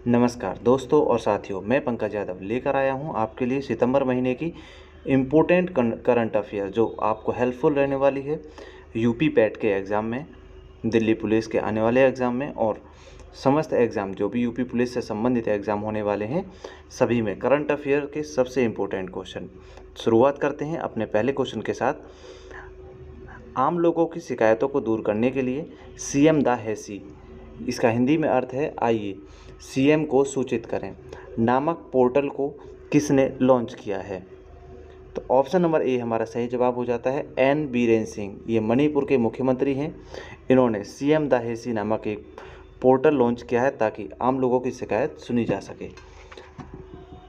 नमस्कार दोस्तों और साथियों, मैं पंकज यादव लेकर आया हूं आपके लिए सितंबर महीने की इम्पोर्टेंट करंट अफेयर जो आपको हेल्पफुल रहने वाली है यूपी पैट के एग्ज़ाम में, दिल्ली पुलिस के आने वाले एग्ज़ाम में और समस्त एग्ज़ाम जो भी यूपी पुलिस से संबंधित एग्ज़ाम होने वाले हैं सभी में करंट अफेयर के सबसे इम्पोर्टेंट क्वेश्चन। शुरुआत करते हैं अपने पहले क्वेश्चन के साथ। आम लोगों की शिकायतों को दूर करने के लिए सीएम द हैसी, इसका हिंदी में अर्थ है आइए सीएम को सूचित करें, नामक पोर्टल को किसने लॉन्च किया है? तो ऑप्शन नंबर ए हमारा सही जवाब हो जाता है एन बीरेन सिंह। ये मणिपुर के मुख्यमंत्री हैं। इन्होंने सीएम द हैसी नामक एक पोर्टल लॉन्च किया है ताकि आम लोगों की शिकायत सुनी जा सके।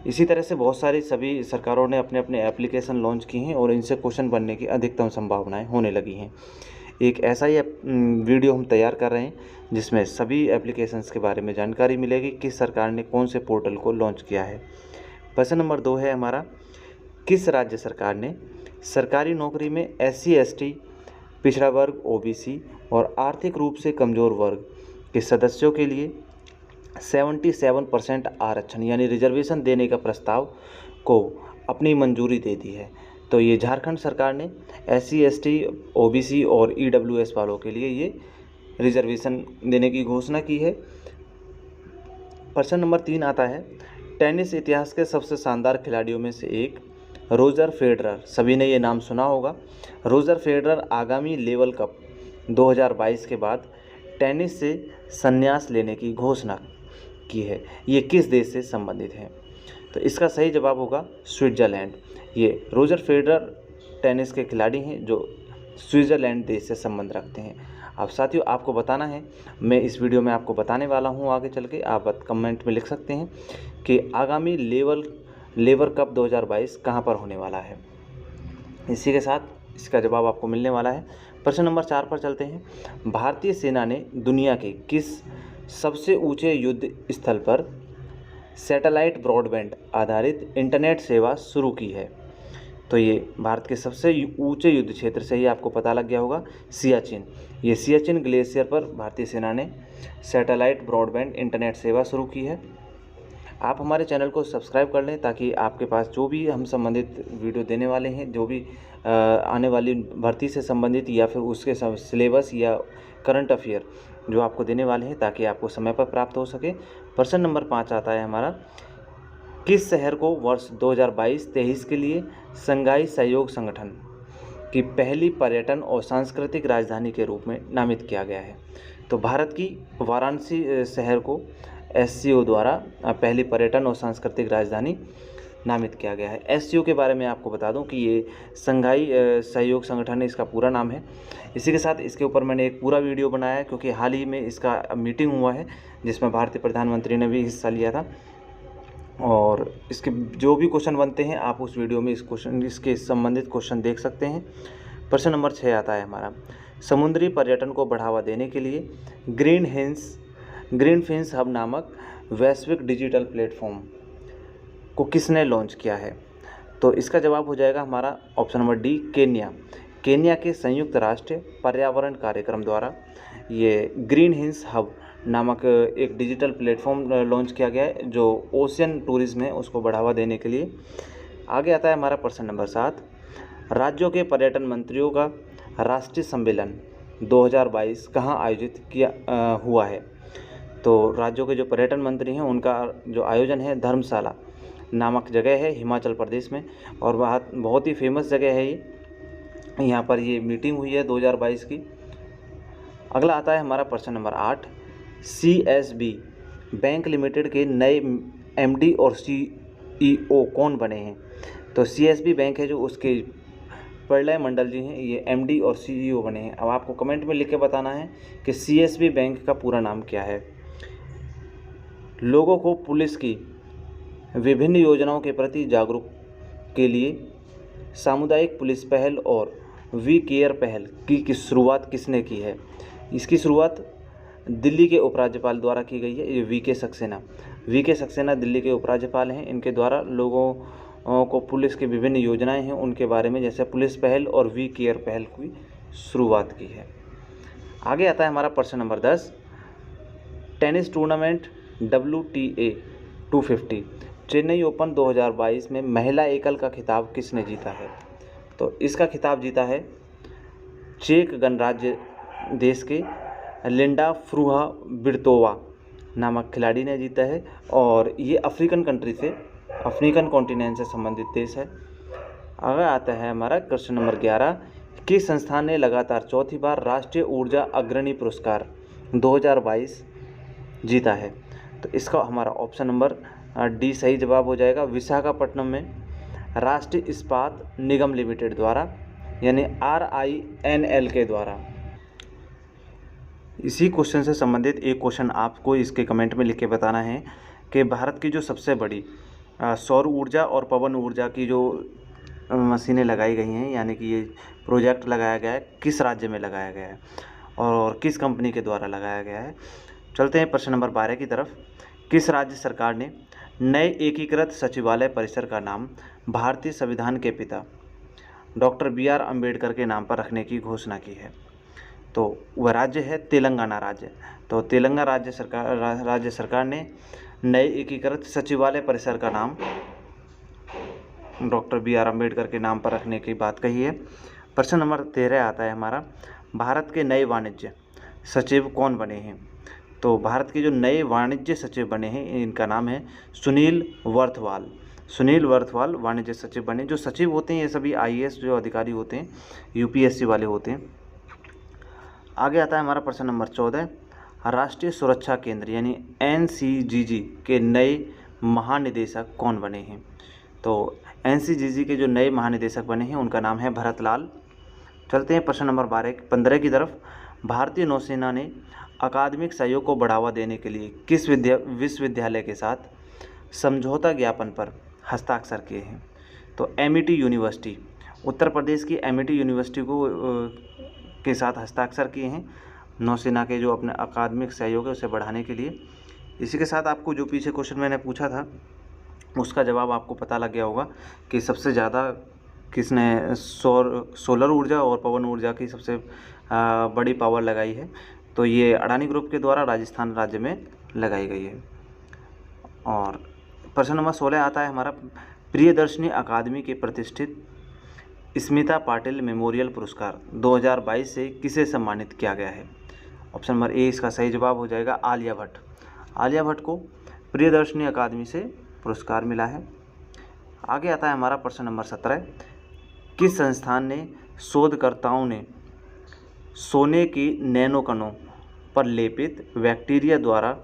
इसी तरह से बहुत सारी सभी सरकारों ने अपने अपने एप्लीकेशन लॉन्च की हैं और इनसे क्वेश्चन बनने की अधिकतम संभावनाएं होने लगी हैं। एक ऐसा ही वीडियो हम तैयार कर रहे हैं जिसमें सभी एप्लीकेशंस के बारे में जानकारी मिलेगी, किस सरकार ने कौन से पोर्टल को लॉन्च किया है। प्रश्न नंबर 2 है हमारा, किस राज्य सरकार ने सरकारी नौकरी में SC ST, पिछड़ा वर्ग OBC और आर्थिक रूप से कमज़ोर वर्ग के सदस्यों के लिए 77% आरक्षण यानी रिजर्वेशन देने का प्रस्ताव को अपनी मंजूरी दे दी है? तो ये झारखंड सरकार ने SC ST OBC और EWS वालों के लिए ये रिजर्वेशन देने की घोषणा की है। प्रश्न नंबर 3 आता है, टेनिस इतिहास के सबसे शानदार खिलाड़ियों में से एक रोजर फेडरर, सभी ने ये नाम सुना होगा। रोजर फेडरर आगामी लेवल कप 2022 के बाद टेनिस से संन्यास लेने की घोषणा की है। ये किस देश से संबंधित है? तो इसका सही जवाब होगा स्विट्ज़रलैंड। ये रोजर फेडरर टेनिस के खिलाड़ी हैं जो स्विट्ज़रलैंड देश से संबंध रखते हैं। अब साथियों आपको बताना है, मैं इस वीडियो में आपको बताने वाला हूं, आगे चल के आप कमेंट में लिख सकते हैं कि आगामी लेवर कप 2022 कहां पर होने वाला है। इसी के साथ इसका जवाब आपको मिलने वाला है। प्रश्न नंबर 4 पर चलते हैं। भारतीय सेना ने दुनिया के किस सबसे ऊंचे युद्ध स्थल पर सैटेलाइट ब्रॉडबैंड आधारित इंटरनेट सेवा शुरू की है? तो ये भारत के सबसे ऊंचे युद्ध क्षेत्र से ही आपको पता लग गया होगा, सियाचिन। ये सियाचिन ग्लेशियर पर भारतीय सेना ने सैटेलाइट ब्रॉडबैंड इंटरनेट सेवा शुरू की है। आप हमारे चैनल को सब्सक्राइब कर लें ताकि आपके पास जो भी हम संबंधित वीडियो देने वाले हैं, जो भी आने वाली भर्ती से संबंधित या फिर उसके सिलेबस या करंट अफेयर जो आपको देने वाले हैं, ताकि आपको समय पर प्राप्त हो सके। प्रश्न नंबर 5 आता है हमारा, किस शहर को वर्ष 2022-23 के लिए शंघाई सहयोग संगठन की पहली पर्यटन और सांस्कृतिक राजधानी के रूप में नामित किया गया है? तो भारत की वाराणसी शहर को SCO द्वारा पहली पर्यटन और सांस्कृतिक राजधानी नामित किया गया है। SCO के बारे में आपको बता दूं कि ये शंघाई सहयोग संगठन है, इसका पूरा नाम है। इसी के साथ इसके ऊपर मैंने एक पूरा वीडियो बनाया है क्योंकि हाल ही में इसका मीटिंग हुआ है जिसमें भारतीय प्रधानमंत्री ने भी हिस्सा लिया था, और इसके जो भी क्वेश्चन बनते हैं आप उस वीडियो में इसके संबंधित क्वेश्चन देख सकते हैं। प्रश्न नंबर 6 आता है हमारा, समुद्री पर्यटन को बढ़ावा देने के लिए ग्रीन फिन्स हब नामक वैश्विक डिजिटल प्लेटफॉर्म को किसने लॉन्च किया है? तो इसका जवाब हो जाएगा हमारा ऑप्शन नंबर डी, केन्या के संयुक्त राष्ट्र पर्यावरण कार्यक्रम द्वारा ये ग्रीन हिंस हब नामक एक डिजिटल प्लेटफॉर्म लॉन्च किया गया है जो ओशियन टूरिज्म है उसको बढ़ावा देने के लिए। आगे आता है हमारा प्रश्न नंबर 7, राज्यों के पर्यटन मंत्रियों का राष्ट्रीय सम्मेलन 2022 कहाँ आयोजित हुआ है? तो राज्यों के जो पर्यटन मंत्री हैं उनका जो आयोजन है धर्मशाला नामक जगह है हिमाचल प्रदेश में, और बहुत ही फेमस जगह है ये। यहाँ पर ये मीटिंग हुई है 2022 की। अगला आता है हमारा प्रश्न नंबर 8, CSB बैंक लिमिटेड के नए MD और CEO कौन बने हैं? तो CSB बैंक है जो उसके प्रलय मंडल जी हैं, ये MD और CEO बने हैं। अब आपको कमेंट में लिख के बताना है कि CSB बैंक का पूरा नाम क्या है। लोगों को पुलिस की विभिन्न योजनाओं के प्रति जागरूक के लिए सामुदायिक पुलिस पहल और वी केयर पहल की शुरुआत किसने की है? इसकी शुरुआत दिल्ली के उपराज्यपाल द्वारा की गई है। ये VK सक्सेना दिल्ली के उपराज्यपाल हैं। इनके द्वारा लोगों को पुलिस की विभिन्न योजनाएं हैं उनके बारे में, जैसे पुलिस पहल और वी केयर पहल की शुरुआत की है। आगे आता है हमारा प्रश्न number 10, tennis tournament WTA 250। Chennai open 2022 में महिला एकल का खिताब किसने जीता है? तो इसका खिताब जीता है चेक गणराज्य देश के लिंडा फ्रुहाविर्तोवा नामक खिलाड़ी ने जीता है, और ये अफ्रीकन कॉन्टिनेंट से संबंधित देश है। आगे आता है हमारा क्वेश्चन नंबर 11। किस संस्थान ने लगातार चौथी बार राष्ट्रीय ऊर्जा अग्रणी पुरस्कार 2022 जीता है? तो इसका हमारा ऑप्शन नंबर डी सही जवाब हो जाएगा। विशाखापट्टनम में राष्ट्रीय इस्पात निगम लिमिटेड द्वारा, यानी RINL के द्वारा। इसी क्वेश्चन से संबंधित एक क्वेश्चन आपको इसके कमेंट में लिख के बताना है कि भारत की जो सबसे बड़ी सौर ऊर्जा और पवन ऊर्जा की जो मशीनें लगाई गई हैं, यानी कि ये प्रोजेक्ट लगाया गया है, किस राज्य में लगाया गया है और किस कंपनी के द्वारा लगाया गया है। चलते हैं प्रश्न नंबर 12 की तरफ। किस राज्य सरकार ने नए एकीकृत सचिवालय परिसर का नाम भारतीय संविधान के पिता डॉक्टर BR अम्बेडकर के नाम पर रखने की घोषणा की है? तो वह राज्य है तेलंगाना राज्य। तो तेलंगाना राज्य सरकार ने नए एकीकृत सचिवालय परिसर का नाम डॉक्टर BR अम्बेडकर के नाम पर रखने की बात कही है। प्रश्न नंबर 13 आता है हमारा, भारत के नए वाणिज्य सचिव कौन बने हैं? तो भारत के जो नए वाणिज्य सचिव बने हैं, इनका नाम है सुनील वर्थवाल। सुनील वर्थवाल वाणिज्य सचिव बने। जो सचिव होते हैं ये सभी IAS जो अधिकारी होते हैं, UPSC वाले होते हैं। आगे आता है हमारा प्रश्न नंबर 14। राष्ट्रीय सुरक्षा केंद्र यानी NCGG के नए महानिदेशक कौन बने हैं? तो NCGG के जो नए महानिदेशक बने हैं उनका नाम है भरत लाल। चलते हैं प्रश्न नंबर 15 की तरफ। भारतीय नौसेना ने अकादमिक सहयोग को बढ़ावा देने के लिए किस विश्वविद्यालय के साथ समझौता ज्ञापन पर हस्ताक्षर किए हैं? तो MIT यूनिवर्सिटी, उत्तर प्रदेश की MIT यूनिवर्सिटी के साथ हस्ताक्षर किए हैं नौसेना के जो अपने अकादमिक सहयोग है उसे बढ़ाने के लिए। इसी के साथ आपको जो पीछे क्वेश्चन मैंने पूछा था उसका जवाब आपको पता लग गया होगा कि सबसे ज़्यादा किसने सोलर ऊर्जा और पवन ऊर्जा की सबसे बड़ी पावर लगाई है। तो ये अडानी ग्रुप के द्वारा राजस्थान राज्य में लगाई गई है। और प्रश्न नंबर 16 आता है हमारा, प्रियदर्शनी अकादमी के प्रतिष्ठित स्मिता पाटिल मेमोरियल पुरस्कार 2022 से किसे सम्मानित किया गया है? ऑप्शन नंबर ए इसका सही जवाब हो जाएगा आलिया भट्ट। आलिया भट्ट को प्रियदर्शनी अकादमी से पुरस्कार मिला है। आगे आता है हमारा प्रश्न नंबर 17। किस संस्थान ने शोधकर्ताओं ने सोने की नैनो कणों पर लेपित बैक्टीरिया द्वारा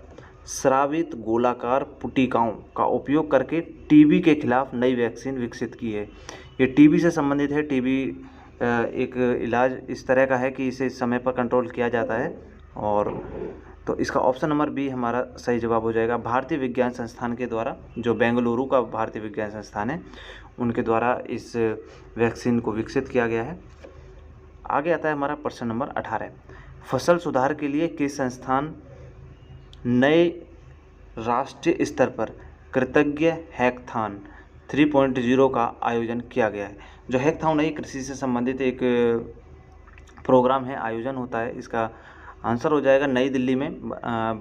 स्रावित गोलाकार पुटिकाओं का उपयोग करके TB के खिलाफ नई वैक्सीन विकसित की है? ये TB से संबंधित है। TB एक इलाज इस तरह का है कि इसे समय पर कंट्रोल किया जाता है। और तो इसका ऑप्शन नंबर बी हमारा सही जवाब हो जाएगा। भारतीय विज्ञान संस्थान के द्वारा, जो बेंगलुरु का भारतीय विज्ञान संस्थान है, उनके द्वारा इस वैक्सीन को विकसित किया गया है। आगे आता है हमारा प्रश्न नंबर 18। फसल सुधार के लिए किस संस्थान नए राष्ट्रीय स्तर पर कृतज्ञ हैकथॉन 3.0 का आयोजन किया गया है? जो हैकथॉन है कृषि से संबंधित एक प्रोग्राम है, आयोजन होता है। इसका आंसर हो जाएगा नई दिल्ली में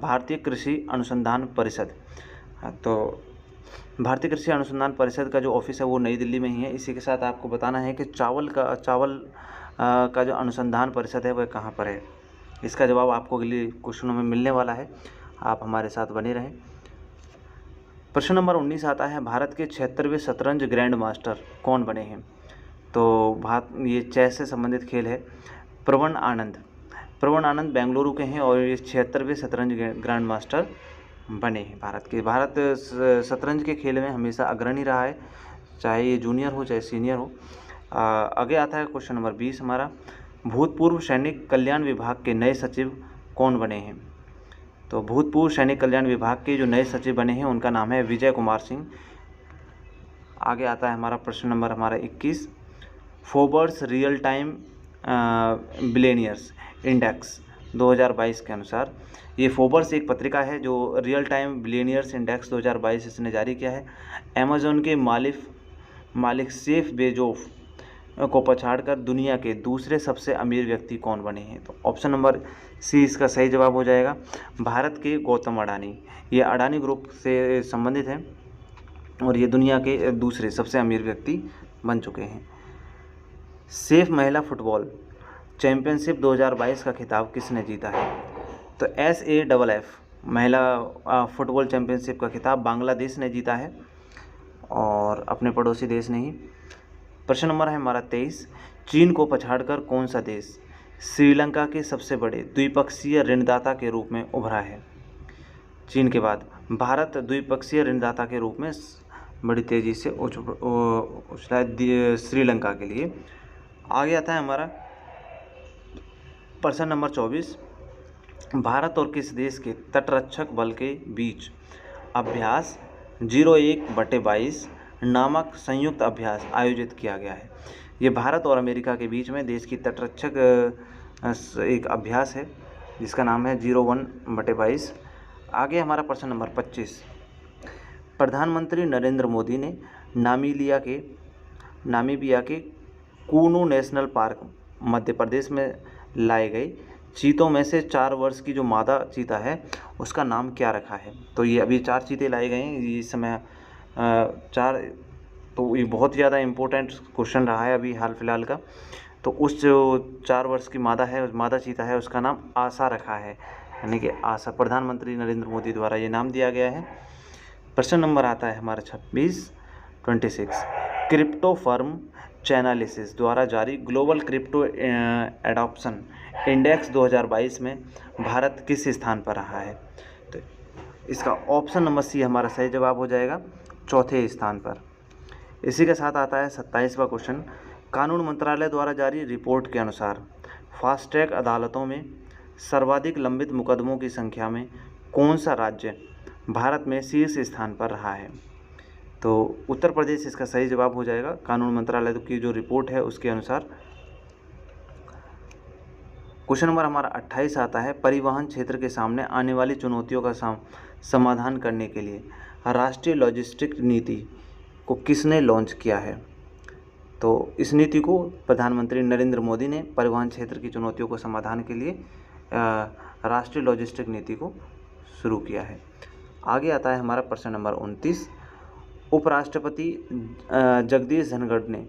भारतीय कृषि अनुसंधान परिषद। तो भारतीय कृषि अनुसंधान परिषद का जो ऑफिस है वो नई दिल्ली में ही है। इसी के साथ आपको बताना है कि चावल का जो अनुसंधान परिषद है वह कहाँ पर है। इसका जवाब आपको अगले क्वेश्चनों में मिलने वाला है, आप हमारे साथ बने रहें। प्रश्न नंबर 19 आता है, भारत के 76वें शतरंज ग्रैंड मास्टर कौन बने हैं? तो ये चेस से संबंधित खेल है। प्रवण आनंद बेंगलुरु के हैं और ये 76वें शतरंज ग्रैंड मास्टर बने हैं भारत शतरंज के खेल में हमेशा अग्रणी रहा है, चाहे ये जूनियर हो चाहे सीनियर हो। आगे आता है क्वेश्चन नंबर 20 हमारा, भूतपूर्व सैनिक कल्याण विभाग के नए सचिव कौन बने हैं? तो भूतपूर्व सैनिक कल्याण विभाग के जो नए सचिव बने हैं उनका नाम है विजय कुमार सिंह। आगे आता है हमारा प्रश्न number 21, Forbes real time billionaires index 2022 के अनुसार, ये फोर्ब्स एक पत्रिका है जो रियल टाइम बिलियनियर्स इंडेक्स 2022 इसने जारी किया है। अमेज़न के मालिक जेफ बेजोस को पछाड़कर दुनिया के दूसरे सबसे अमीर व्यक्ति कौन बने हैं? तो ऑप्शन नंबर सी इसका सही जवाब हो जाएगा, भारत के गौतम अडानी। ये अडानी ग्रुप से संबंधित हैं और ये दुनिया के दूसरे सबसे अमीर व्यक्ति बन चुके हैं। सेफ महिला फुटबॉल चैंपियनशिप 2022 का खिताब किसने जीता है? तो SAFF महिला फुटबॉल चैंपियनशिप का खिताब बांग्लादेश ने जीता है और अपने पड़ोसी देश ने ही। प्रश्न नंबर है हमारा 23, चीन को पछाड़कर कौन सा देश श्रीलंका के सबसे बड़े द्विपक्षीय ऋणदाता के रूप में उभरा है? चीन के बाद भारत द्विपक्षीय ऋणदाता के रूप में बड़ी तेज़ी से उछला है श्रीलंका के लिए। आगे आता है हमारा प्रश्न नंबर 24, भारत और किस देश के तटरक्षक बल के बीच अभ्यास 01/22 नामक संयुक्त अभ्यास आयोजित किया गया है? ये भारत और अमेरिका के बीच में देश की तटरक्षक एक अभ्यास है जिसका नाम है 01/22। आगे हमारा प्रश्न नंबर 25, प्रधानमंत्री नरेंद्र मोदी ने नामीबिया के कूनू नेशनल पार्क मध्य प्रदेश में लाए गए चीतों में से 4 वर्ष की जो मादा चीता है उसका नाम क्या रखा है? तो ये अभी 4 चीते लाए गए हैं इस समय 4, तो ये बहुत ज़्यादा इम्पोर्टेंट क्वेश्चन रहा है अभी हाल फिलहाल का। तो उस जो 4 वर्ष की मादा चीता है उसका नाम आशा रखा है, यानी कि आशा। प्रधानमंत्री नरेंद्र मोदी द्वारा ये नाम दिया गया है। प्रश्न नंबर आता है हमारा 26 क्रिप्टो फर्म चैनालिसिस द्वारा जारी ग्लोबल क्रिप्टो एडॉप्शन इंडेक्स 2022 में भारत किस स्थान पर रहा है? तो इसका ऑप्शन नंबर सी हमारा सही जवाब हो जाएगा, चौथे स्थान पर। इसी के साथ आता है 27वां क्वेश्चन, कानून मंत्रालय द्वारा जारी रिपोर्ट के अनुसार फास्ट ट्रैक अदालतों में सर्वाधिक लंबित मुकदमों की संख्या में कौन सा राज्य भारत में शीर्ष स्थान पर रहा है? तो उत्तर प्रदेश इसका सही जवाब हो जाएगा, कानून मंत्रालय की जो रिपोर्ट है उसके अनुसार। क्वेश्चन नंबर हमारा 28 आता है, परिवहन क्षेत्र के सामने आने वाली चुनौतियों का समाधान करने के लिए राष्ट्रीय लॉजिस्टिक नीति को किसने लॉन्च किया है? तो इस नीति को प्रधानमंत्री नरेंद्र मोदी ने परिवहन क्षेत्र की चुनौतियों को समाधान के लिए राष्ट्रीय लॉजिस्टिक नीति को शुरू किया है। आगे आता है हमारा प्रश्न नंबर 29, उपराष्ट्रपति जगदीश धनखड़ ने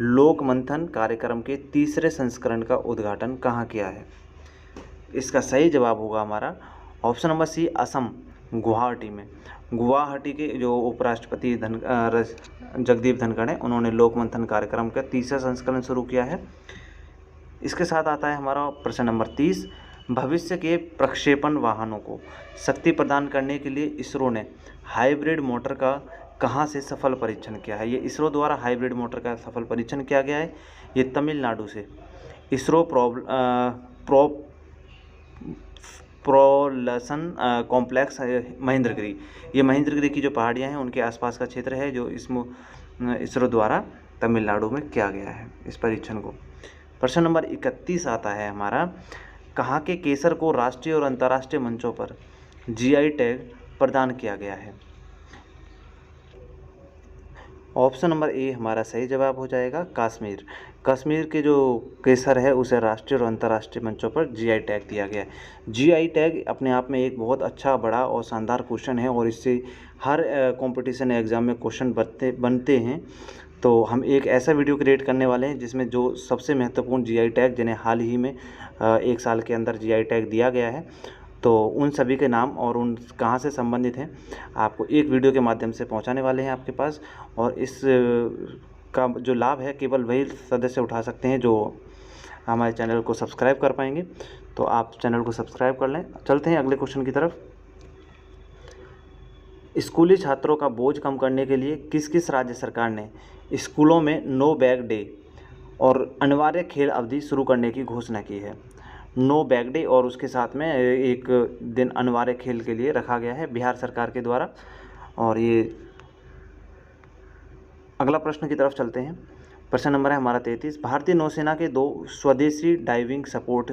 लोक मंथन कार्यक्रम के तीसरे संस्करण का उद्घाटन कहाँ किया है? इसका सही जवाब होगा हमारा option number C, Assam Guwahati में। गुवाहाटी के जो उपराष्ट्रपति जगदीप धनखड़ हैं उन्होंने लोक मंथन कार्यक्रम का तीसरा संस्करण शुरू किया है। इसके साथ आता है हमारा प्रश्न नंबर 30, भविष्य के प्रक्षेपण वाहनों को शक्ति प्रदान करने के लिए इसरो ने हाइब्रिड मोटर का कहाँ से सफल परीक्षण किया है? ये इसरो द्वारा हाइब्रिड मोटर का सफल परीक्षण किया गया है, ये तमिलनाडु से इसरो प्रोपल्शन कॉम्प्लेक्स महेंद्रगिरी, ये महेंद्रगिरी की जो पहाड़ियाँ हैं उनके आसपास का क्षेत्र है जो इसरो द्वारा तमिलनाडु में किया गया है इस परीक्षण को। प्रश्न नंबर 31 आता है हमारा, कहाँ के केसर को राष्ट्रीय और अंतर्राष्ट्रीय मंचों पर GI टैग प्रदान किया गया है? ऑप्शन नंबर ए हमारा सही जवाब हो जाएगा, कश्मीर। कश्मीर के जो केसर है उसे राष्ट्रीय और अंतर्राष्ट्रीय मंचों पर GI टैग दिया गया है। GI टैग अपने आप में एक बहुत अच्छा, बड़ा और शानदार क्वेश्चन है और इससे हर कंपटीशन एग्ज़ाम में क्वेश्चन बनते हैं। तो हम एक ऐसा वीडियो क्रिएट करने वाले हैं जिसमें जो सबसे महत्वपूर्ण GI टैग जिन्हें हाल ही में 1 साल के अंदर GI टैग दिया गया है, तो उन सभी के नाम और उन कहाँ से संबंधित हैं आपको एक वीडियो के माध्यम से पहुंचाने वाले हैं आपके पास। और इस का जो लाभ है केवल वही सदस्य उठा सकते हैं जो हमारे चैनल को सब्सक्राइब कर पाएंगे। तो आप चैनल को सब्सक्राइब कर लें। चलते हैं अगले क्वेश्चन की तरफ। स्कूली छात्रों का बोझ कम करने के लिए किस किस राज्य सरकार ने स्कूलों में नो बैग डे और अनिवार्य खेल अवधि शुरू करने की घोषणा की है? नो बैग डे और उसके साथ में एक दिन अनिवार्य खेल के लिए रखा गया है बिहार सरकार के द्वारा। और ये अगला प्रश्न की तरफ चलते हैं। प्रश्न नंबर है हमारा 33, भारतीय नौसेना के 2 स्वदेशी डाइविंग सपोर्ट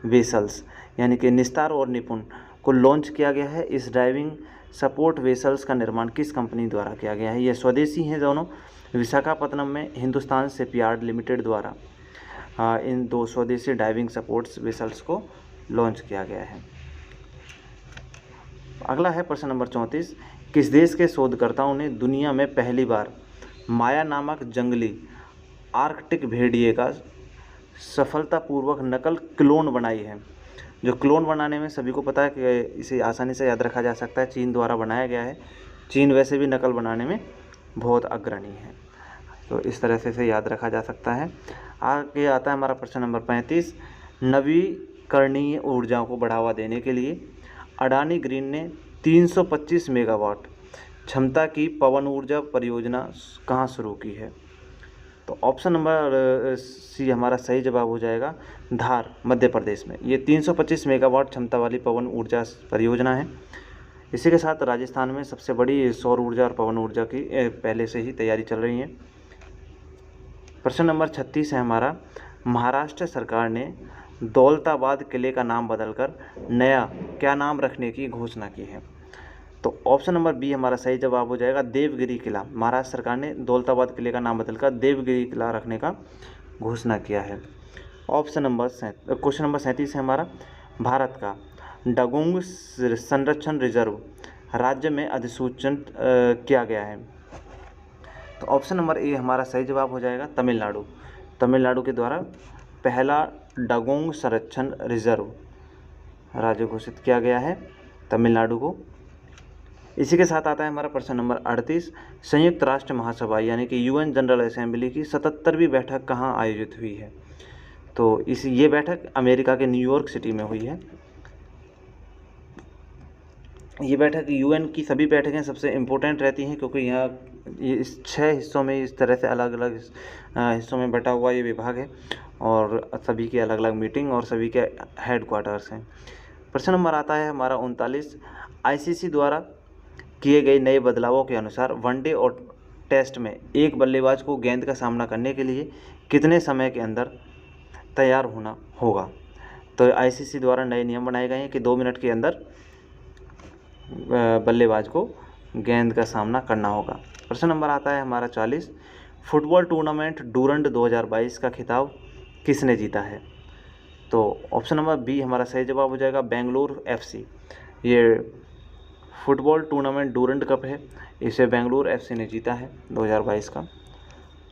वेसल्स यानी कि निस्तार और निपुण को लॉन्च किया गया है। इस डाइविंग सपोर्ट वेसल्स का निर्माण किस कंपनी द्वारा किया गया है? ये स्वदेशी हैं दोनों। विशाखापत्तनम में हिंदुस्तान शिपयार्ड लिमिटेड द्वारा इन 2 स्वदेशी डाइविंग सपोर्ट्स वेसल्स को लॉन्च किया गया है। अगला है प्रश्न नंबर 34। किस देश के शोधकर्ताओं ने दुनिया में पहली बार माया नामक जंगली आर्कटिक भेड़िए का सफलतापूर्वक नकल क्लोन बनाई है? जो क्लोन बनाने में सभी को पता है कि इसे आसानी से याद रखा जा सकता है, चीन द्वारा बनाया गया है। चीन वैसे भी नकल बनाने में बहुत अग्रणी है, तो इस तरह से इसे याद रखा जा सकता है। आगे आता है हमारा प्रश्न नंबर 35। नवीकरणीय ऊर्जाओं को बढ़ावा देने के लिए अडानी ग्रीन ने 325 मेगावाट क्षमता की पवन ऊर्जा परियोजना कहाँ शुरू की है? तो ऑप्शन नंबर सी हमारा सही जवाब हो जाएगा, धार, मध्य प्रदेश में। ये 325 मेगावाट क्षमता वाली पवन ऊर्जा परियोजना है। इसी के साथ राजस्थान में सबसे बड़ी सौर ऊर्जा और पवन ऊर्जा की पहले से ही तैयारी चल रही है। प्रश्न नंबर 36 है हमारा, महाराष्ट्र सरकार ने दौलताबाद किले का नाम बदलकर नया क्या नाम रखने की घोषणा की है? तो ऑप्शन नंबर बी हमारा सही जवाब हो जाएगा, देवगिरी किला। महाराष्ट्र सरकार ने दौलताबाद किले का नाम बदलकर देवगिरी किला रखने का घोषणा किया है। क्वेश्चन नंबर 37 है हमारा, भारत का डगोंग संरक्षण रिजर्व राज्य में अधिसूचन किया गया है? तो ऑप्शन नंबर ए हमारा सही जवाब हो जाएगा, तमिलनाडु। तमिलनाडु के द्वारा पहला डगोंग संरक्षण रिजर्व राज्य घोषित किया गया है तमिलनाडु को। इसी के साथ आता है हमारा प्रश्न नंबर 38। संयुक्त राष्ट्र महासभा यानी कि यूएन जनरल असेंबली की 77वीं बैठक कहाँ आयोजित हुई है? तो ये बैठक अमेरिका के न्यूयॉर्क सिटी में हुई है। ये बैठक यूएन की सभी बैठकें सबसे इम्पोर्टेंट रहती हैं, क्योंकि यहाँ ये इस 6 हिस्सों में इस तरह से अलग अलग हिस्सों में बटा हुआ ये विभाग है और सभी की अलग अलग मीटिंग और सभी के हेड क्वार्टर्स हैं। प्रश्न नंबर आता है हमारा 39। आईसीसी द्वारा किए गए नए बदलावों के अनुसार वनडे और टेस्ट में एक बल्लेबाज को गेंद का सामना करने के लिए कितने समय के अंदर तैयार होना होगा? तो आईसीसी द्वारा नए नियम बनाए गए हैं कि 2 मिनट के अंदर बल्लेबाज को गेंद का सामना करना होगा। प्रश्न नंबर आता है हमारा 40। फुटबॉल टूर्नामेंट डूरंड 2022 का खिताब किसने जीता है? तो ऑप्शन नंबर बी हमारा सही जवाब हो जाएगा, बेंगलुरु एफसी। ये फुटबॉल टूर्नामेंट डूरंड कप है, इसे बेंगलुरु एफसी ने जीता है 2022 का।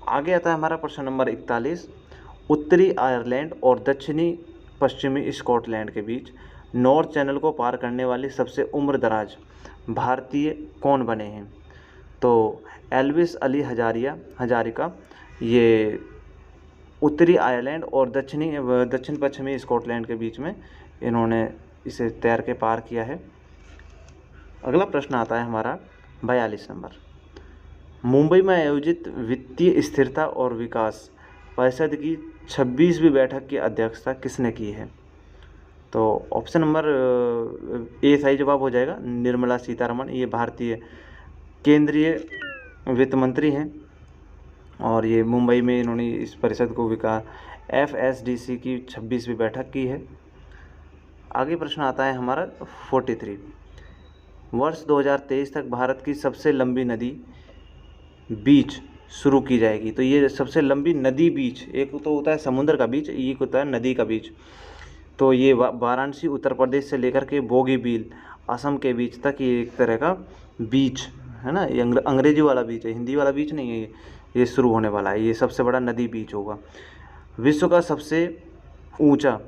आगे आता है हमारा प्रश्न नंबर 41। उत्तरी आयरलैंड और दक्षिणी पश्चिमी स्कॉटलैंड के बीच नॉर्थ चैनल को पार करने वाली सबसे उम्रदराज भारतीय कौन बने हैं? तो एल्विस अली हजारिका ये उत्तरी आयरलैंड और दक्षिण पश्चिमी स्कॉटलैंड के बीच में इन्होंने इसे तैर के पार किया है। अगला प्रश्न आता है हमारा 42 नंबर। मुंबई में आयोजित वित्तीय स्थिरता और विकास परिषद की 26वीं बैठक की अध्यक्षता किसने की है? तो ऑप्शन नंबर ए सही जवाब हो जाएगा, निर्मला सीतारमण। ये भारतीय केंद्रीय वित्त मंत्री हैं और ये मुंबई में इन्होंने इस परिषद को FSDC की 26वीं बैठक की है। आगे प्रश्न आता है हमारा 43। वर्ष 2023 तक भारत की सबसे लंबी नदी बीच शुरू की जाएगी। तो ये सबसे लंबी नदी बीच, एक तो होता है समुद्र का बीच, एक होता है नदी का बीच। तो ये वाराणसी उत्तर प्रदेश से लेकर के बोगीबील असम के बीच तक ये एक तरह का बीच है ना, ये अंग्रेजी वाला बीच है, हिंदी वाला बीच नहीं है। ये शुरू होने वाला है, ये सबसे बड़ा नदी बीच होगा। विश्व का सबसे ऊंचा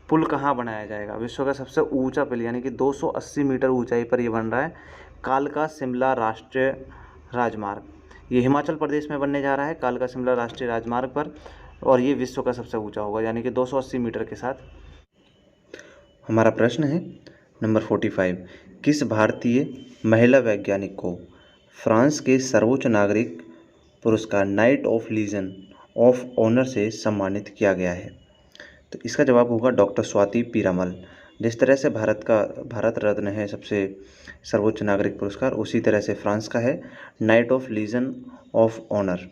पुल कहाँ बनाया जाएगा? विश्व का सबसे ऊंचा पुल यानी कि 280 मीटर ऊंचाई पर ये बन रहा है, कालका शिमला राष्ट्रीय राजमार्ग। ये हिमाचल प्रदेश में बनने जा रहा है, कालका शिमला राष्ट्रीय राजमार्ग पर, और ये विश्व का सबसे ऊंचा होगा यानी कि 280 मीटर के साथ। हमारा प्रश्न है नंबर 45। किस भारतीय महिला वैज्ञानिक को फ्रांस के सर्वोच्च नागरिक पुरस्कार Knight of Legion of Honour से सम्मानित किया गया है? तो इसका जवाब होगा डॉक्टर स्वाति पीरामल। जिस तरह से भारत रत्न है सबसे सर्वोच्च नागरिक पुरस्कार, उसी तरह से फ्रांस का है Knight of Legion of Honour.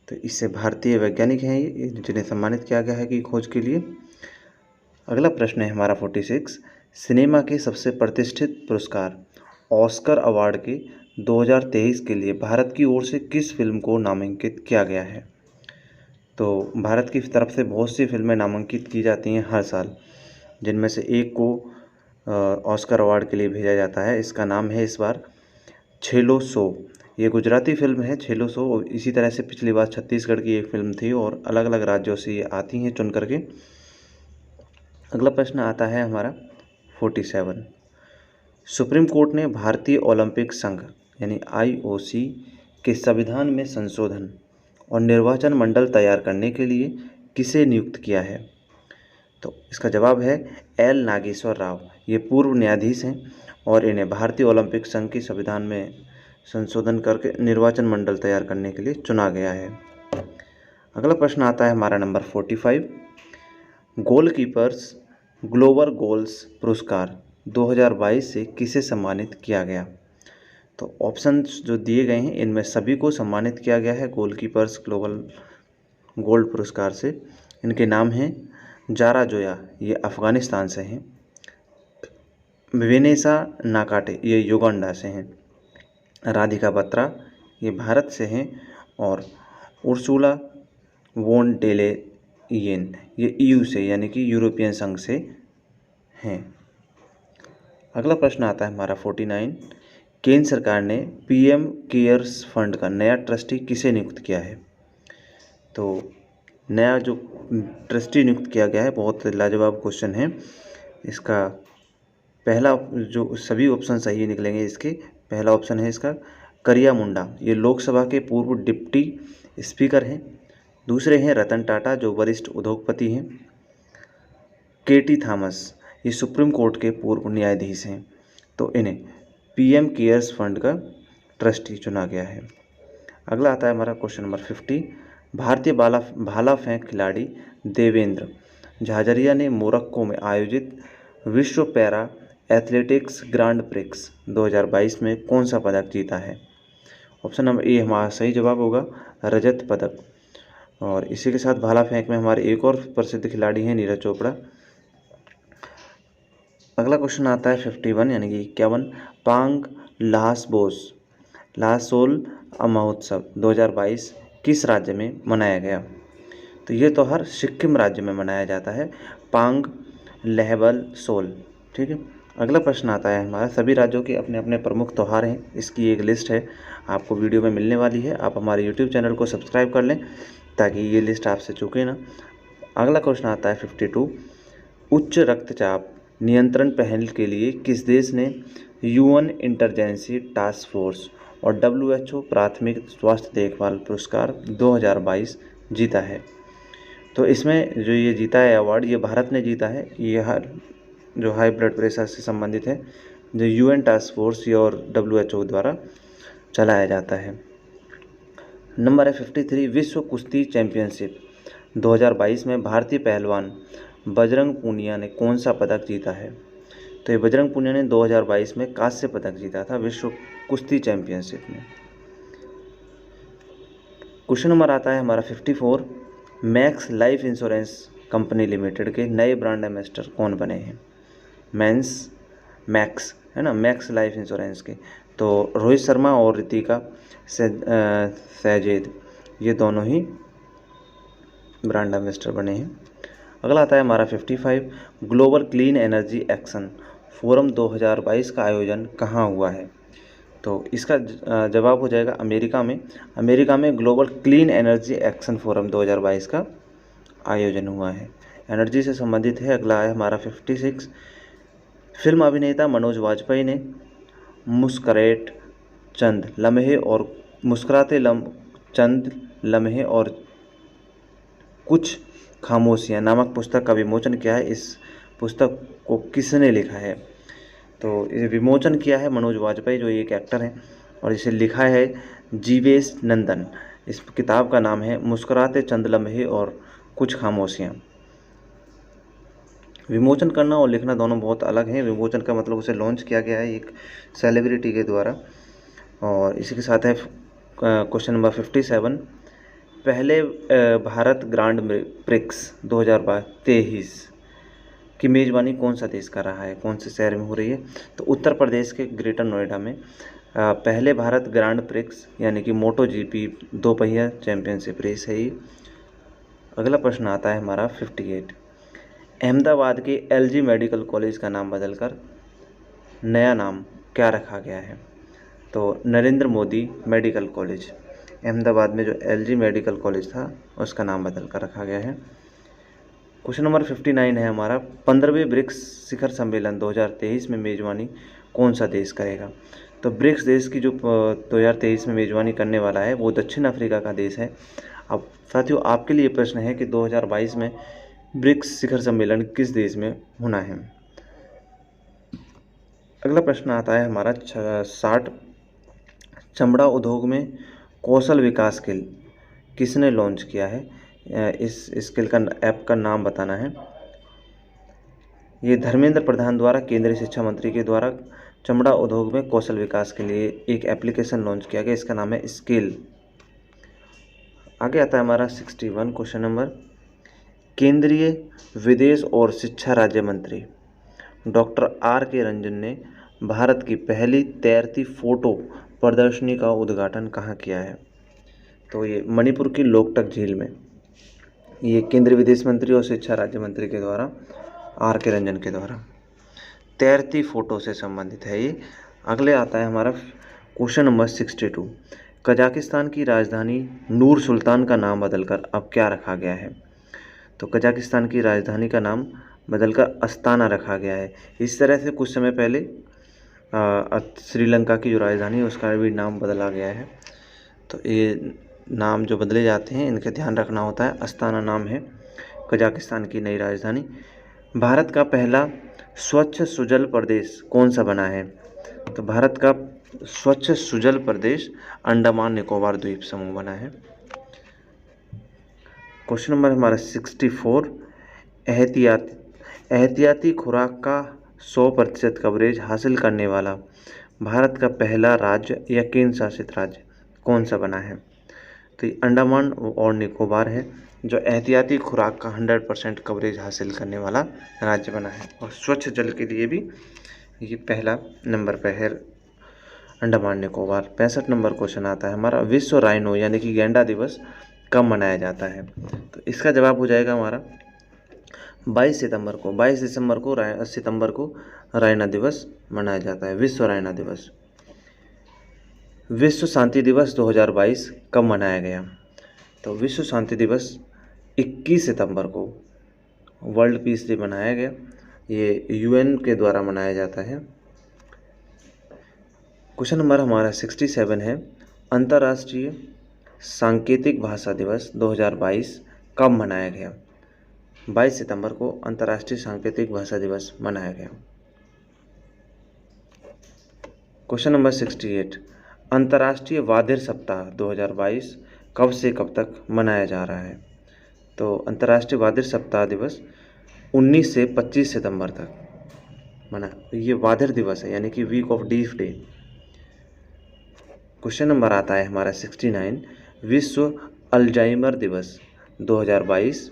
तो इससे भारतीय वैज्ञानिक हैं ये जिन्हें सम्मानित किया गया है कि खोज के लिए। अगला प्रश्न है हमारा 46। सिनेमा के सबसे प्रतिष्ठित पुरस्कार ऑस्कर अवार्ड के 2023 के लिए भारत की ओर से किस फिल्म को नामांकित किया गया है? तो भारत की तरफ से बहुत सी फिल्में नामांकित की जाती हैं हर साल, जिनमें से एक को ऑस्कर अवार्ड के लिए भेजा जाता है। इसका नाम है इस बार छेलो सो। ये गुजराती फिल्म है छेलो सो। इसी तरह से पिछली बार छत्तीसगढ़ की एक फिल्म थी और अलग अलग राज्यों से ये आती हैं चुन करके। अगला प्रश्न आता है हमारा 47। सुप्रीम कोर्ट ने भारतीय ओलंपिक संघ यानी IOC के संविधान में संशोधन और निर्वाचन मंडल तैयार करने के लिए किसे नियुक्त किया है? तो इसका जवाब है एल नागेश्वर राव। ये पूर्व न्यायाधीश हैं और इन्हें भारतीय ओलंपिक संघ की संविधान में संशोधन करके निर्वाचन मंडल तैयार करने के लिए चुना गया है। अगला प्रश्न आता है हमारा नंबर 45। गोलकीपर्स ग्लोबल गोल्स पुरस्कार 2022 से किसे सम्मानित किया गया? तो ऑप्शंस जो दिए गए हैं इनमें सभी को सम्मानित किया गया है गोलकीपर्स ग्लोबल गोल्ड पुरस्कार से। इनके नाम हैं जारा जोया, ये अफ़गानिस्तान से हैं। वेनेसा नाकाटे, ये युगांडा से हैं। राधिका बत्रा, ये भारत से हैं। और उर्सुला वोन डेले येन, ये EU से यानी कि यूरोपियन संघ से हैं। अगला प्रश्न आता है हमारा 49। केंद्र सरकार ने PM केयर्स फंड का नया ट्रस्टी किसे नियुक्त किया है? तो नया जो ट्रस्टी नियुक्त किया गया है, बहुत लाजवाब क्वेश्चन है। इसका पहला जो सभी ऑप्शन सही निकलेंगे इसके। पहला ऑप्शन है इसका करिया मुंडा, ये लोकसभा के पूर्व डिप्टी स्पीकर हैं। दूसरे हैं रतन टाटा, जो वरिष्ठ उद्योगपति हैं। KT थॉमस, ये सुप्रीम कोर्ट के पूर्व न्यायाधीश हैं। तो इन्हें PM केयर्स फंड का ट्रस्टी चुना गया है। अगला आता है हमारा क्वेश्चन नंबर 50। भारतीय भाला फेंक खिलाड़ी देवेंद्र झाझरिया ने मोरक्को में आयोजित विश्व पैरा एथलेटिक्स ग्रांड प्रिक्स 2022 में कौन सा पदक जीता है? ऑप्शन नंबर ए हमारा सही जवाब होगा, रजत पदक। और इसी के साथ भाला फेंक में हमारे एक और प्रसिद्ध खिलाड़ी हैं नीरज चोपड़ा। अगला क्वेश्चन आता है 51 यानी कि 51। पांग लाहसोल महोत्सव 2022 किस राज्य में मनाया गया? तो ये त्यौहार सिक्किम राज्य में मनाया जाता है, पांग लहबल सोल। ठीक है। अगला प्रश्न आता है हमारा, सभी राज्यों के अपने अपने प्रमुख त्यौहार हैं, इसकी एक लिस्ट है आपको वीडियो में मिलने वाली है। आप हमारे यूट्यूब चैनल को सब्सक्राइब कर लें ताकि ये लिस्ट आपसे चूके ना। अगला क्वेश्चन आता है 52। उच्च रक्तचाप नियंत्रण पहल के लिए किस देश ने UN इंटरजेंसी टास्क फोर्स और WHO प्राथमिक स्वास्थ्य देखभाल पुरस्कार 2022 जीता है? तो इसमें जो ये जीता है अवार्ड, ये भारत ने जीता है। ये जो हाई ब्लड प्रेशर से संबंधित है, जो UN टास्क फोर्स और WHO द्वारा चलाया जाता है। नंबर है 53। विश्व कुश्ती चैंपियनशिप 2022 में भारतीय पहलवान बजरंग पूनिया ने कौन सा पदक जीता है? तो ये बजरंग पूनिया ने 2022 में कांस्य पदक जीता था विश्व कुश्ती चैंपियनशिप में। क्वेश्चन नंबर आता है हमारा 54। Max life insurance company limited के नए ब्रांड एम्बेसडर कौन बने हैं? मैक्स है ना, मैक्स लाइफ इंश्योरेंस के। तो रोहित शर्मा और रितिका सैजेद, ये दोनों ही ब्रांड एम्बेसडर बने हैं। अगला आता है हमारा 55। Global clean energy action forum 2022 का आयोजन कहाँ हुआ है? तो इसका जवाब हो जाएगा अमेरिका में। अमेरिका में global clean energy action forum 2022 का आयोजन हुआ है, एनर्जी से संबंधित है। अगला है हमारा 56। फिल्म अभिनेता मनोज वाजपेयी ने मुस्कुराते चंद लम्हे और कुछ खामोशियाँ नामक पुस्तक का विमोचन किया है। इस पुस्तक को किसने लिखा है? तो इसे विमोचन किया है मनोज वाजपेयी, जो एक एक्टर हैं, और इसे लिखा है जीवेश नंदन। इस किताब का नाम है मुस्कुराते चंद लम्हे और कुछ खामोशियाँ। विमोचन करना और लिखना दोनों बहुत अलग हैं। विमोचन का मतलब उसे लॉन्च किया गया है एक सेलिब्रिटी के द्वारा। और इसी के साथ है क्वेश्चन नंबर 57। पहले भारत ग्रांड प्रिक्स 2023 की मेज़बानी कौन सा देश कर रहा है, कौन से शहर में हो रही है? तो उत्तर प्रदेश के ग्रेटर नोएडा में पहले भारत ग्रांड प्रिक्स यानी कि मोटो जीपी दोपहिया चैंपियनशिप रेस है ये। अगला प्रश्न आता है हमारा 58। अहमदाबाद के एलजी मेडिकल कॉलेज का नाम बदलकर नया नाम क्या रखा गया है? तो नरेंद्र मोदी मेडिकल कॉलेज। अहमदाबाद में जो एलजी मेडिकल कॉलेज था उसका नाम बदल कर रखा गया है। क्वेश्चन नंबर 59 है हमारा, 15वें ब्रिक्स शिखर सम्मेलन 2023 में मेज़बानी कौन सा देश करेगा? तो ब्रिक्स देश की जो 2023 में मेज़बानी करने वाला है वो दक्षिण अफ्रीका का देश है। अब साथियों आपके लिए प्रश्न है कि 2022 में ब्रिक्स शिखर सम्मेलन किस देश में होना है? अगला प्रश्न आता है हमारा 60। चमड़ा उद्योग में कौशल विकास स्किल किसने लॉन्च किया है? इस स्किल का ऐप का नाम बताना है। ये धर्मेंद्र प्रधान द्वारा केंद्रीय शिक्षा मंत्री के द्वारा चमड़ा उद्योग में कौशल विकास के लिए एक एप्लीकेशन लॉन्च किया गया, इसका नाम है स्किल। आगे आता है हमारा 61 क्वेश्चन नंबर। केंद्रीय विदेश और शिक्षा राज्य मंत्री डॉक्टर आर के रंजन ने भारत की पहली तैरती फोटो प्रदर्शनी का उद्घाटन कहाँ किया है? तो ये मणिपुर की लोकटक झील में। ये केंद्रीय विदेश मंत्री और शिक्षा राज्य मंत्री के द्वारा, आर के रंजन के द्वारा, तैरती फोटो से संबंधित है ये। अगले आता है हमारा क्वेश्चन नंबर 62। कजाकिस्तान की राजधानी नूर सुल्तान का नाम बदलकर अब क्या रखा गया है? तो कजाकिस्तान की राजधानी का नाम बदलकर अस्ताना रखा गया है। इस तरह से कुछ समय पहले श्रीलंका की जो राजधानी है उसका भी नाम बदला गया है। तो ये नाम जो बदले जाते हैं इनका ध्यान रखना होता है। अस्ताना नाम है कजाकिस्तान की नई राजधानी। भारत का पहला स्वच्छ सुजल प्रदेश कौन सा बना है? तो भारत का स्वच्छ सुजल प्रदेश अंडमान निकोबार द्वीप समूह बना है। क्वेश्चन नंबर हमारा 64। एहतियाती खुराक का 100% कवरेज हासिल करने वाला भारत का पहला राज्य या केंद्र शासित राज्य कौन सा बना है? तो ये अंडमान और निकोबार है जो एहतियाती खुराक का 100% कवरेज हासिल करने वाला राज्य बना है। और स्वच्छ जल के लिए भी ये पहला नंबर पर है अंडमान निकोबार। 65 नंबर क्वेश्चन आता है हमारा, विश्व राइनो यानी कि गैंडा दिवस कब मनाया जाता है? तो इसका जवाब हो जाएगा हमारा 22 सितंबर को। 22 सितंबर को राइना दिवस मनाया जाता है, विश्व राइना दिवस। विश्व शांति दिवस 2022 कब मनाया गया? तो विश्व शांति दिवस 21 सितंबर को वर्ल्ड पीस डे मनाया गया। ये यूएन के द्वारा मनाया जाता है। क्वेश्चन नंबर हमारा 67 है, अंतर्राष्ट्रीय सांकेतिक भाषा दिवस 2022 कब मनाया गया? 22 सितंबर को अंतर्राष्ट्रीय सांकेतिक भाषा दिवस मनाया गया। क्वेश्चन नंबर 68, अंतर्राष्ट्रीय वाद्य सप्ताह 2022 कब से कब तक मनाया जा रहा है? तो अंतर्राष्ट्रीय वाद्य सप्ताह दिवस 19 से 25 सितंबर तक ये वाद्य दिवस है, यानी कि week of deaf day. Question number आता है हमारा 69, विश्व अल्जाइमर दिवस 2022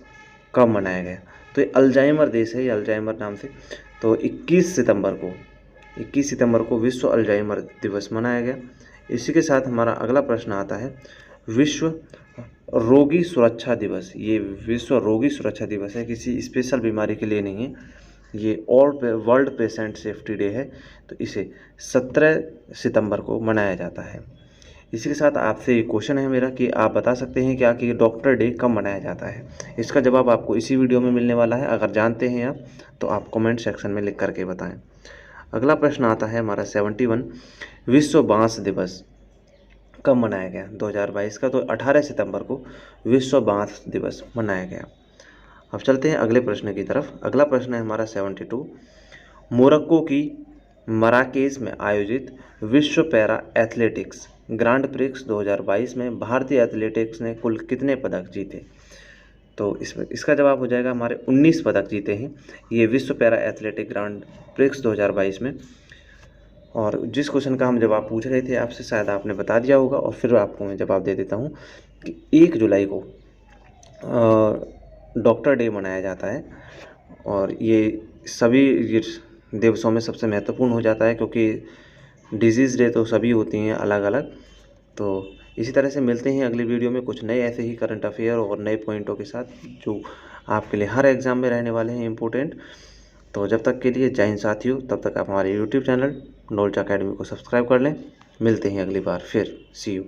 कब मनाया गया? तो ये अल्जाइमर देश है, ये अल्जाइमर नाम से। तो 21 सितंबर को विश्व अल्जाइमर दिवस मनाया गया। इसी के साथ हमारा अगला प्रश्न आता है, विश्व रोगी सुरक्षा दिवस। ये विश्व रोगी सुरक्षा दिवस है, किसी स्पेशल बीमारी के लिए नहीं है, ये all world patient safety day है। तो इसे 17 सितंबर को मनाया जाता है। इसी के साथ आपसे एक क्वेश्चन है मेरा कि आप बता सकते हैं क्या कि डॉक्टर डे कब मनाया जाता है? इसका जवाब आपको इसी वीडियो में मिलने वाला है। अगर जानते हैं आप तो आप कमेंट सेक्शन में लिख करके बताएं। अगला प्रश्न आता है हमारा 71, विश्व बांस दिवस कब मनाया गया 2022 का? तो 18 सितंबर को विश्व बांस दिवस मनाया गया। अब चलते हैं अगले प्रश्न की तरफ। अगला प्रश्न है हमारा 72, मोरक्को की मराकेश में आयोजित विश्व पैरा एथलेटिक्स ग्रांड प्रिक्स 2022 में भारतीय एथलेटिक्स ने कुल कितने पदक जीते? तो इसका जवाब हो जाएगा हमारे 19 पदक जीते हैं ये विश्व पैरा एथलेटिक ग्रांड प्रिक्स 2022 में। और जिस क्वेश्चन का हम जवाब पूछ रहे थे आपसे, शायद आपने बता दिया होगा, और फिर आपको मैं जवाब दे देता हूँ कि 1 जुलाई को डॉक्टर डे मनाया जाता है। और ये सभी ये दिवसों में सबसे महत्वपूर्ण हो जाता है, क्योंकि डिजीज़ डे तो सभी होती हैं अलग अलग। तो इसी तरह से मिलते हैं अगली वीडियो में कुछ नए ऐसे ही करंट अफेयर और नए पॉइंटों के साथ, जो आपके लिए हर एग्ज़ाम में रहने वाले हैं इम्पोर्टेंट। तो जब तक के लिए जय हिंद साथियों, तब तक आप हमारे यूट्यूब चैनल नॉलेज अकेडमी को सब्सक्राइब कर लें। मिलते हैं अगली बार फिर, सी यू।